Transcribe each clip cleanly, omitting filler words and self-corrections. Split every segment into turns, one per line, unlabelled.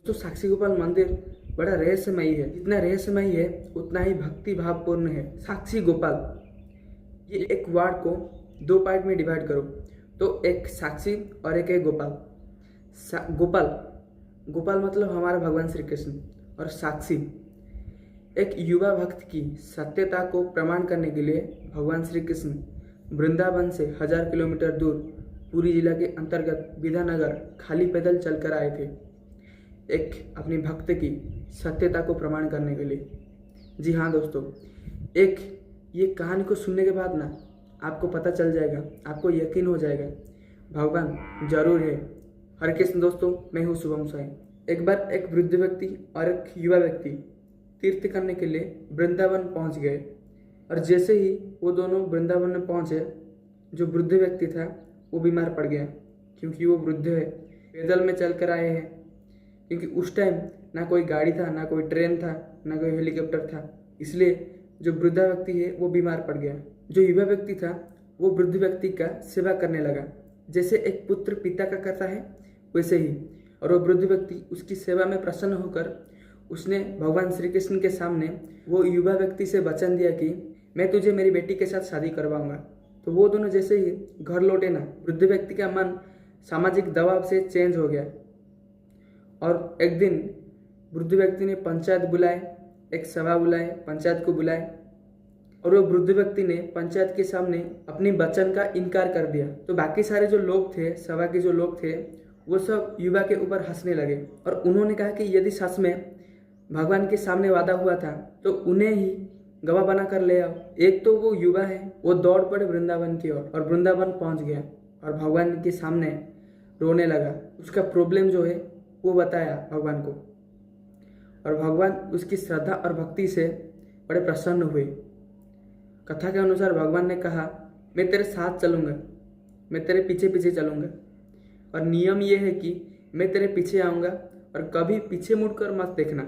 तो साक्षी गोपाल मंदिर बड़ा रहस्यमयी है। जितना रहस्यमयी है उतना ही भक्ति भावपूर्ण है। साक्षी गोपाल, ये एक वार्ड को दो पार्ट में डिवाइड करो तो एक साक्षी और एक है गोपाल। गोपाल गोपाल मतलब हमारा भगवान श्री कृष्ण, और साक्षी एक युवा भक्त की सत्यता को प्रमाण करने के लिए भगवान श्री कृष्ण वृंदावन से 1000 किलोमीटर दूर पुरी जिला के अंतर्गत विद्यानगर खाली पैदल चलकर आए थे, एक अपनी भक्त की सत्यता को प्रमाण करने के लिए। जी हाँ दोस्तों, एक ये कहानी को सुनने के बाद ना आपको पता चल जाएगा, आपको यकीन हो जाएगा भगवान जरूर है। हरे कृष्ण दोस्तों, मैं हूँ शुभम साई। एक बार एक वृद्ध व्यक्ति और एक युवा व्यक्ति तीर्थ करने के लिए वृंदावन पहुंच गए, और जैसे ही वो दोनों वृंदावन में पहुंचे, जो वृद्ध व्यक्ति था वो बीमार पड़ गया, क्योंकि वो वृद्ध है, पैदल में चल कर आए हैं। क्योंकि उस टाइम ना कोई गाड़ी था, ना कोई ट्रेन था, ना कोई हेलीकॉप्टर था, इसलिए जो वृद्धा व्यक्ति है वो बीमार पड़ गया। जो युवा व्यक्ति था वो वृद्ध व्यक्ति का सेवा करने लगा, जैसे एक पुत्र पिता का करता है वैसे ही। और वो वृद्ध व्यक्ति उसकी सेवा में प्रसन्न होकर उसने भगवान श्री कृष्ण के सामने वो युवा व्यक्ति से वचन दिया कि मैं तुझे मेरी बेटी के साथ शादी करवाऊंगा। तो वो दोनों जैसे ही घर लौटे ना, वृद्ध व्यक्ति का मन सामाजिक दबाव से चेंज हो गया, और एक दिन वृद्ध व्यक्ति ने पंचायत बुलाए, एक सभा बुलाए, पंचायत को बुलाए, और वो वृद्ध व्यक्ति ने पंचायत के सामने अपनी वचन का इनकार कर दिया। तो बाकी सारे जो लोग थे, सभा के जो लोग थे, वो सब युवा के ऊपर हंसने लगे, और उन्होंने कहा कि यदि सच में भगवान के सामने वादा हुआ था तो उन्हें ही गवाह बना कर ले आओ। एक तो वो युवा है, वो दौड़ पड़े वृंदावन की ओर, और वृंदावन पहुंच गया और भगवान के सामने रोने लगा। उसका प्रॉब्लम जो है वो बताया भगवान को, और भगवान उसकी श्रद्धा और भक्ति से बड़े प्रसन्न हुए। कथा के अनुसार भगवान ने कहा, मैं तेरे साथ चलूँगा, मैं तेरे पीछे पीछे चलूँगा, और नियम ये है कि मैं तेरे पीछे आऊँगा और कभी पीछे मुड़कर मत देखना।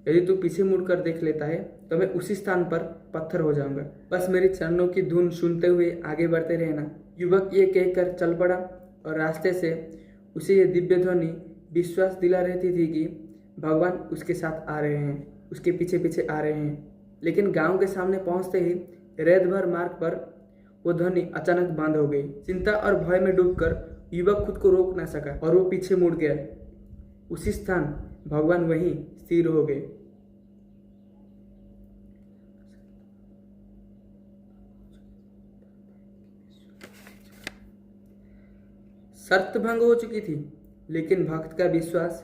यदि तू पीछे मुड़कर देख लेता है तो मैं उसी स्थान पर पत्थर हो जाऊँगा। बस मेरी चरणों की धुन सुनते हुए आगे बढ़ते रहना। युवक ये कहकर चल पड़ा, और रास्ते से उसे ये दिव्य ध्वनि विश्वास दिला रहती थी कि भगवान उसके साथ आ रहे हैं, उसके पीछे पीछे आ रहे हैं। लेकिन गांव के सामने पहुंचते ही रेत भर मार्ग पर वो ध्वनि अचानक बंद हो गई। चिंता और भय में डूबकर युवक खुद को रोक न सका, और वो पीछे मुड़ गया। उसी स्थान भगवान वहीं स्थिर हो गए। शर्त भंग हो चुकी थी, लेकिन भक्त का विश्वास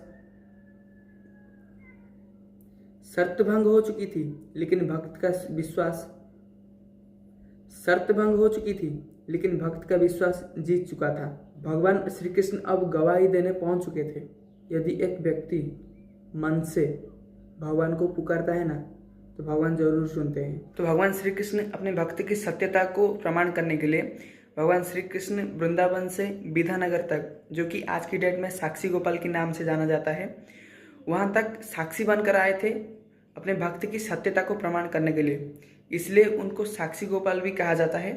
शर्त भंग हो चुकी थी, लेकिन भक्त का विश्वास शर्त भंग हो चुकी थी, लेकिन भक्त का विश्वास जीत चुका था। भगवान श्री कृष्ण अब गवाही देने पहुंच चुके थे। यदि एक व्यक्ति मन से भगवान को पुकारता है ना, तो भगवान जरूर सुनते हैं। तो भगवान श्री कृष्ण अपने भक्त की सत्यता को प्रमाण करने के लिए भगवान श्री कृष्ण वृंदावन से विद्यानगर तक, जो कि आज की डेट में साक्षी गोपाल के नाम से जाना जाता है, वहाँ तक साक्षी बनकर आए थे अपने भक्त की सत्यता को प्रमाण करने के लिए। इसलिए उनको साक्षी गोपाल भी कहा जाता है।